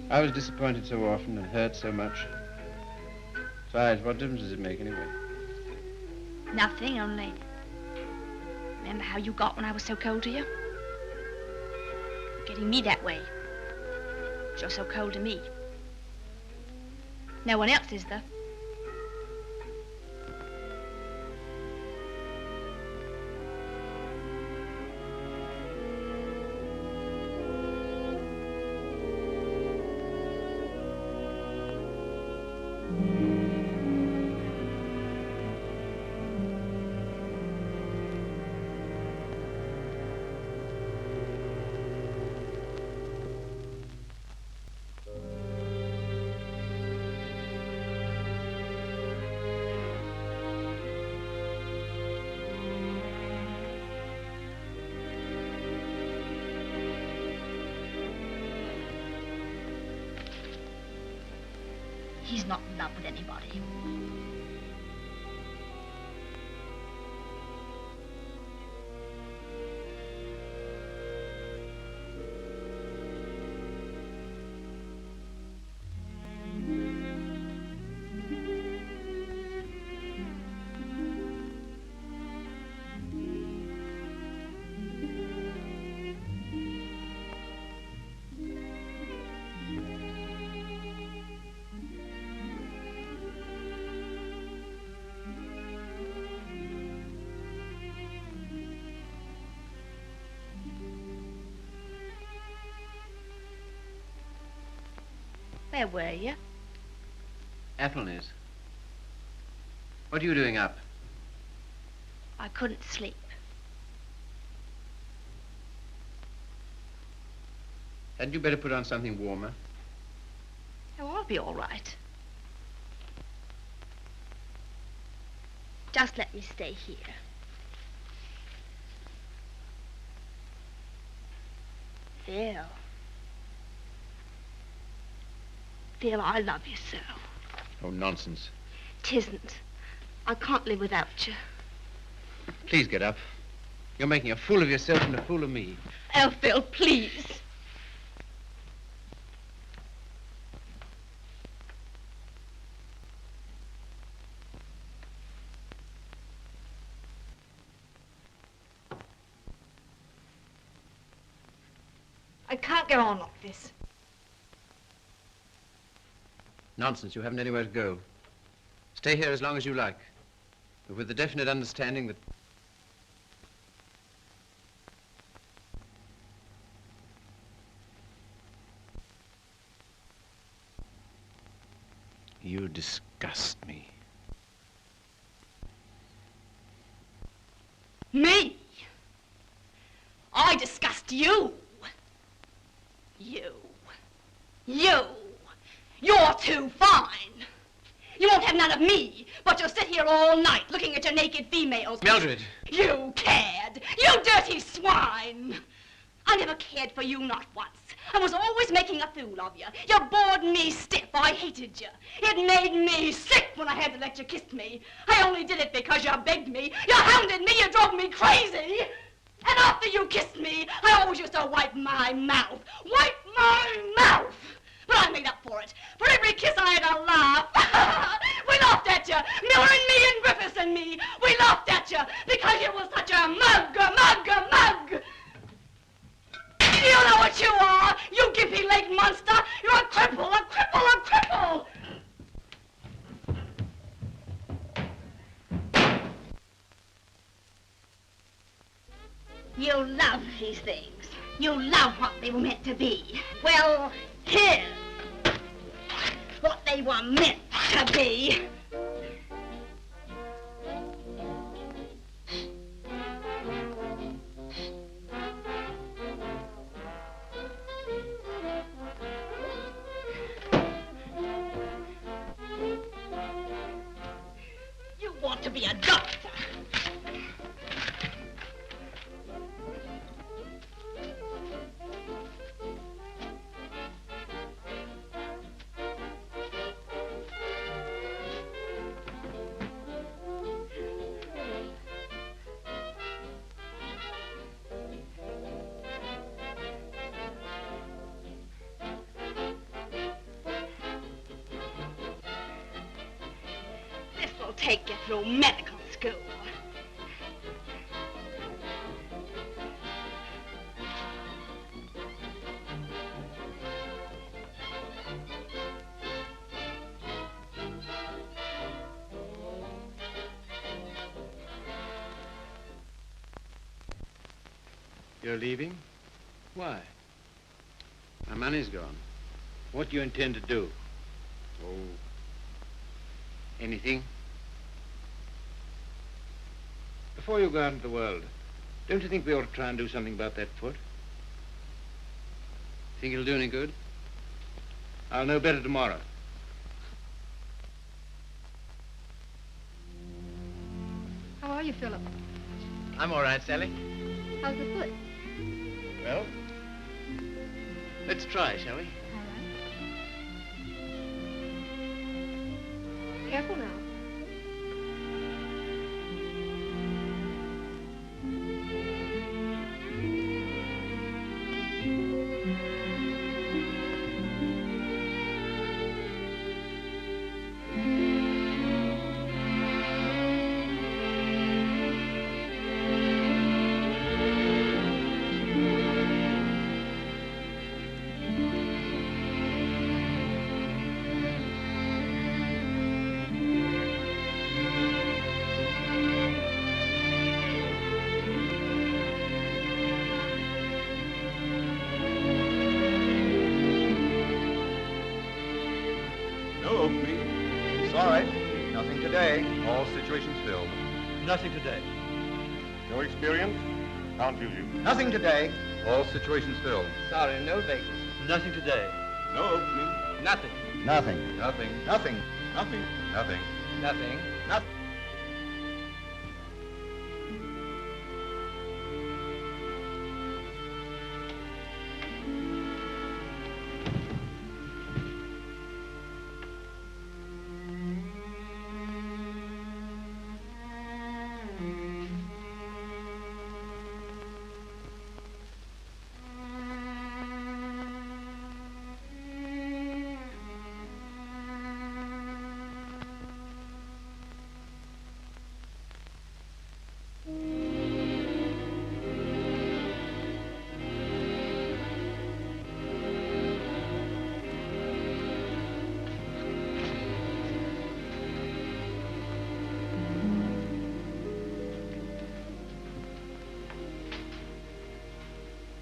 I was disappointed so often and hurt so much. Besides, what difference does it make anyway? Nothing, only... Remember how you got when I was so cold to you? Getting me that way. You're so cold to me. No one else is, though. He's not in love with anybody. Where were you? Athelney's. What are you doing up? I couldn't sleep. Hadn't you better put on something warmer? Oh, I'll be all right. Just let me stay here. Phil. Phil, I love you so. Oh, nonsense. 'Tisn't. I can't live without you. Please get up. You're making a fool of yourself and a fool of me. Oh, Phil, please. I can't go on like this. Nonsense. You haven't anywhere to go. Stay here as long as you like, but with the definite understanding that... You disgust me. Me? I disgust you. You. You're too fine. You won't have none of me, but you'll sit here all night looking at your naked females. Mildred! You cad! You dirty swine! I never cared for you, not once. I was always making a fool of you. You bored me stiff. I hated you. It made me sick when I had to let you kiss me. I only did it because you begged me. You hounded me. You drove me crazy. And after you kissed me, I always used to wipe my mouth. Wipe my mouth! But I made up for it. For every kiss I had a laugh. We laughed at you. Miller and me and Griffiths and me. We laughed at you because you was such a mug. You know what you are, you gimpy-legged monster. You're a cripple. You love these things. You love what they were meant to be. Well, here's what they were meant to be. You want to be a doctor. Take you through medical school. You're leaving? Why? My money's gone. What do you intend to do? Oh, anything. Before you go out into the world, don't you think we ought to try and do something about that foot? Think it'll do any good? I'll know better tomorrow. How are you, Philip? I'm all right, Sally. How's the foot? Well, let's try, shall we? All right. Careful now. Nothing today. All situations filled. Nothing today. No experience? Can't use you. Nothing today. All situations filled. Sorry, no vacancy. Nothing today. No opening. Nothing. Nothing. Nothing. Nothing. Nothing. Nothing. Nothing. Nothing.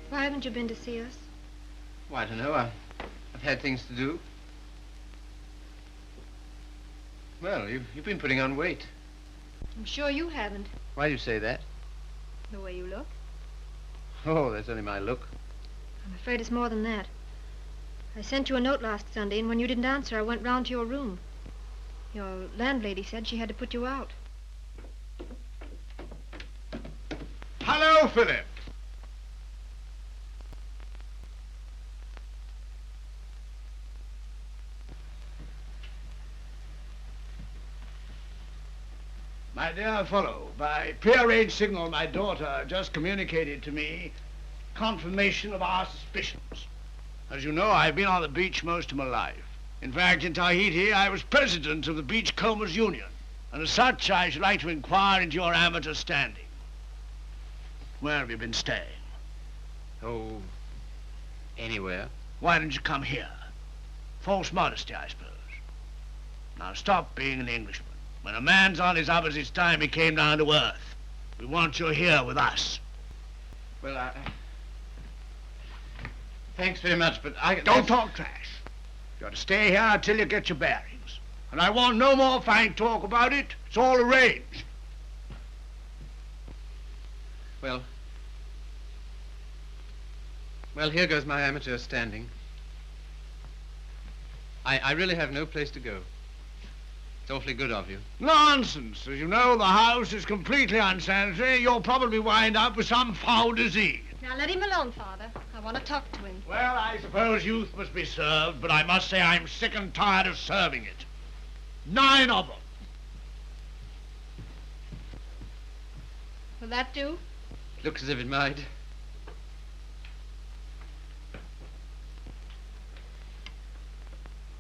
Why haven't you been to see us? Well, I don't know. I've had things to do. Well, you've been putting on weight. I'm sure you haven't, Why do you say that? the way you look. Oh, that's only my look. I'm afraid it's more than that. I sent you a note last Sunday, and when you didn't answer, I went round to your room. Your landlady said she had to put you out. Hello, Philip. My dear fellow, by prearranged signal, my daughter just communicated to me confirmation of our suspicions. As you know, I've been on the beach most of my life. In fact, in Tahiti, I was president of the Beachcombers Union. And as such, I should like to inquire into your amateur standing. Where have you been staying? Oh, anywhere. Why didn't you come here? False modesty, I suppose. Now stop being an Englishman. When a man's on his uppers, it's time he came down to earth. We want you here with us. Well, thanks very much, but I... Don't talk trash. You ought to stay here until you get your bearings. And I want no more fine talk about it. It's all arranged. Well, here goes my amateur standing. I really have no place to go. It's awfully good of you. Nonsense. As you know, the house is completely unsanitary. You'll probably wind up with some foul disease. Now let him alone, Father. I want to talk to him. Well, I suppose youth must be served, but I must say I'm sick and tired of serving it. 9 of them. Will that do? Looks as if it might.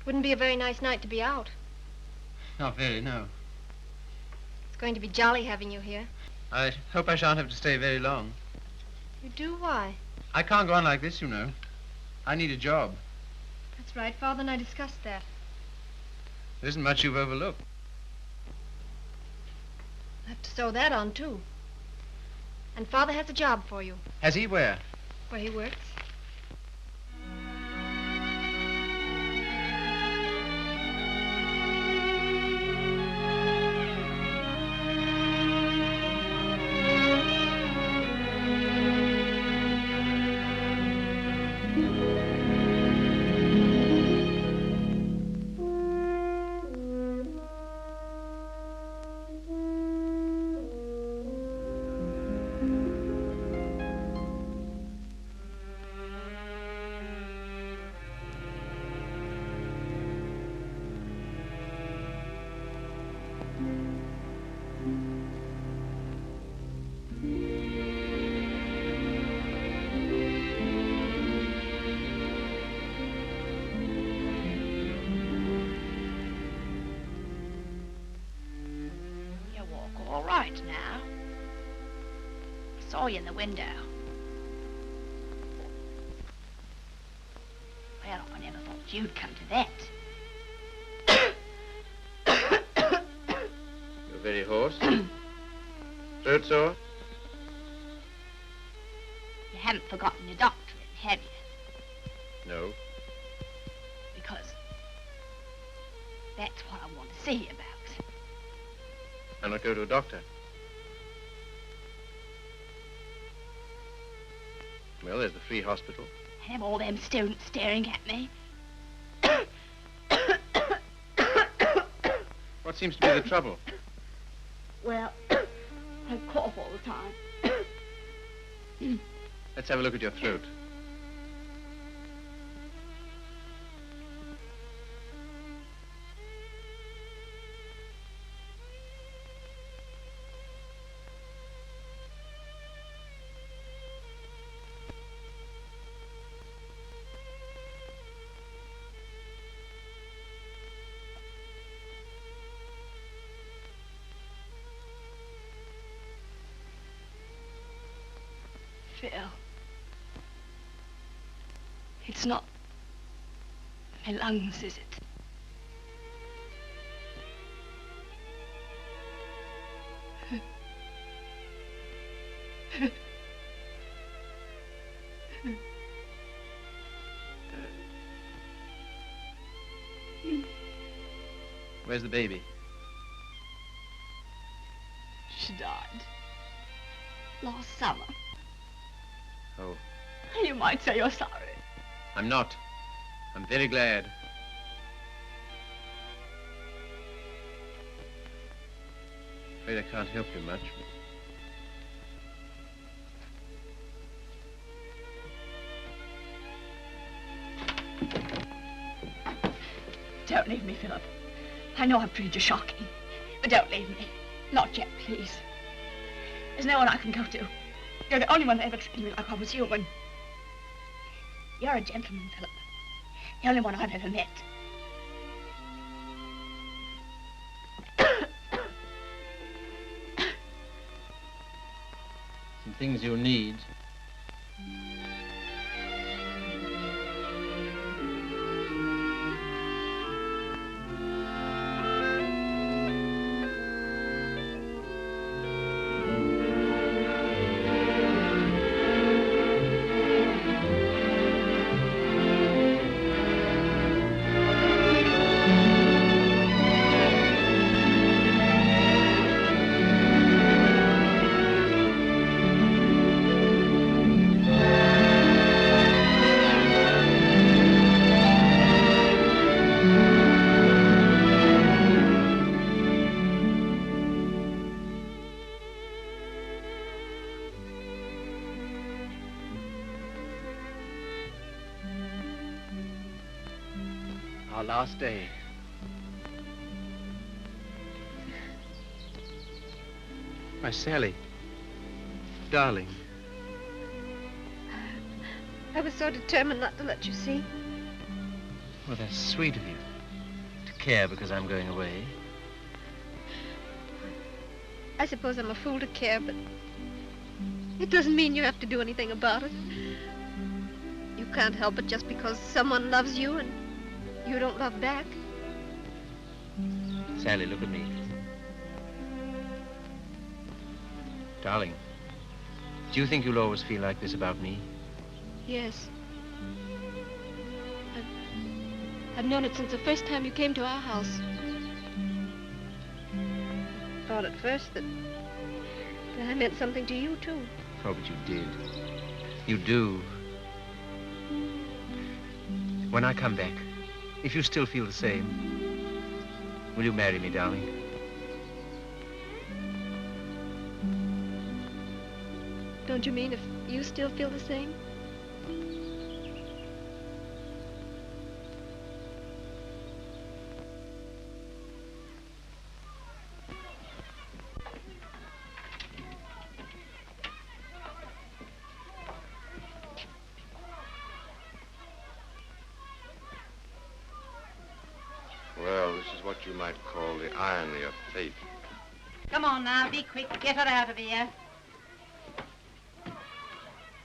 Wouldn't be a very nice night to be out. Not very, no. It's going to be jolly having you here. I hope I shan't have to stay very long. You do? Why? I can't go on like this, you know. I need a job. That's right. Father and I discussed that. There isn't much you've overlooked. I have to sew that on, too. And Father has a job for you. Has he? Where? Where he works. Now. I saw you in the window. Well, I never thought you'd come to that. You're very hoarse. Throat sore? You haven't forgotten your doctorate, have you? No. Because that's what I want to see you about. Why not go to a doctor? Well, there's the free hospital. Have all them students staring at me. What seems to be the trouble? Well, I cough all the time. Let's have a look at your throat. Phil. It's not my lungs, is it? Where's the baby? She died. Last summer. Oh, You might say you're sorry. I'm not. I'm very glad. Afraid I can't help you much. Don't leave me, Philip. I know I've treated you shocking, but don't leave me. Not yet, please. There's no one I can go to. You're the only one that ever treated me like I was human. You're a gentleman, Philip. The only one I've ever met. Some things you need. Our last day. Why, Sally. Darling. I was so determined not to let you see. Well, that's sweet of you. To care because I'm going away. I suppose I'm a fool to care, but it doesn't mean you have to do anything about it. You can't help it just because someone loves you and you don't love back. Sally, look at me. Darling, do you think you'll always feel like this about me? Yes. I've known it since the first time you came to our house. I thought at first that I meant something to you, too. Oh, but you did. You do. When I come back, if you still feel the same, will you marry me, darling? Don't you mean if you still feel the same? Well, this is what you might call the irony of fate. Come on now, be quick. Get her out of here.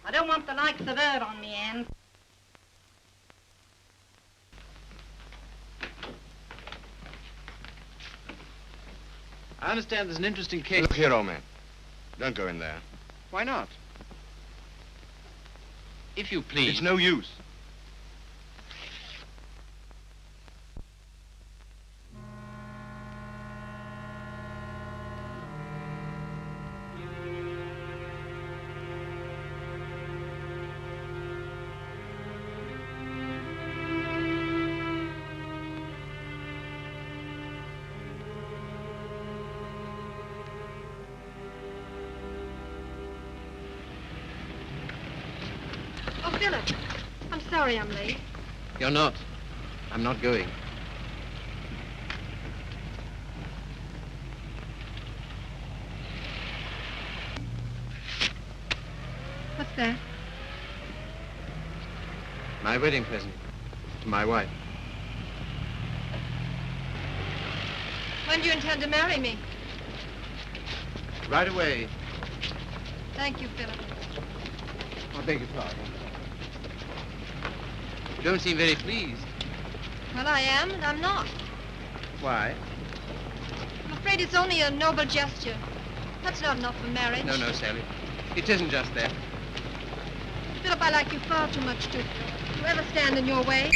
I don't want the likes of her on me end. I understand there's an interesting case. Look here, old man. Don't go in there. Why not? If you please. It's no use. Philip, I'm sorry I'm late. You're not. I'm not going. What's that? My wedding present to my wife. When do you intend to marry me? Right away. Thank you, Philip. I beg your pardon. You don't seem very pleased. Well, I am, and I'm not. Why? I'm afraid it's only a noble gesture. That's not enough for marriage. No, Sally. It isn't just that. Philip, I like you far too much to ever stand in your way.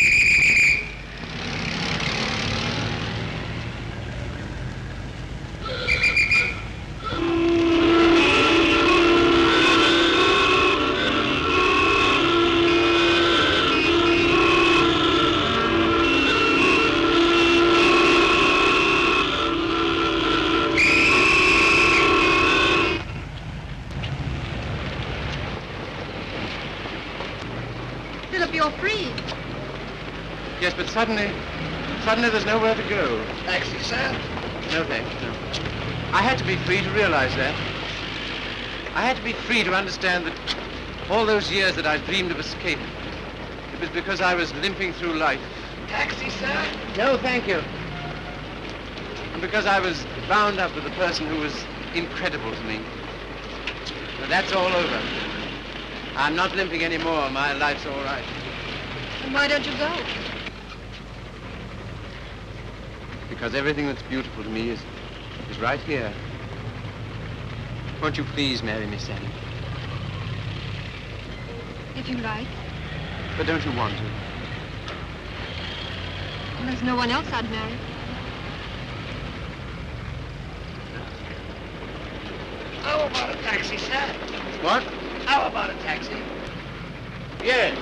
Yes, but suddenly there's nowhere to go. Taxi, sir? No, thanks, no. I had to be free to realize that. I had to be free to understand that all those years that I dreamed of escape, it was because I was limping through life. Taxi, sir? No, thank you. And because I was bound up with a person who was incredible to me. But that's all over. I'm not limping anymore. My life's all right. And why don't you go? Because everything that's beautiful to me is right here. Won't you please marry me, Sally? If you like. But don't you want to? Well, there's no one else I'd marry. How about a taxi, sir? What? How about a taxi? Yes.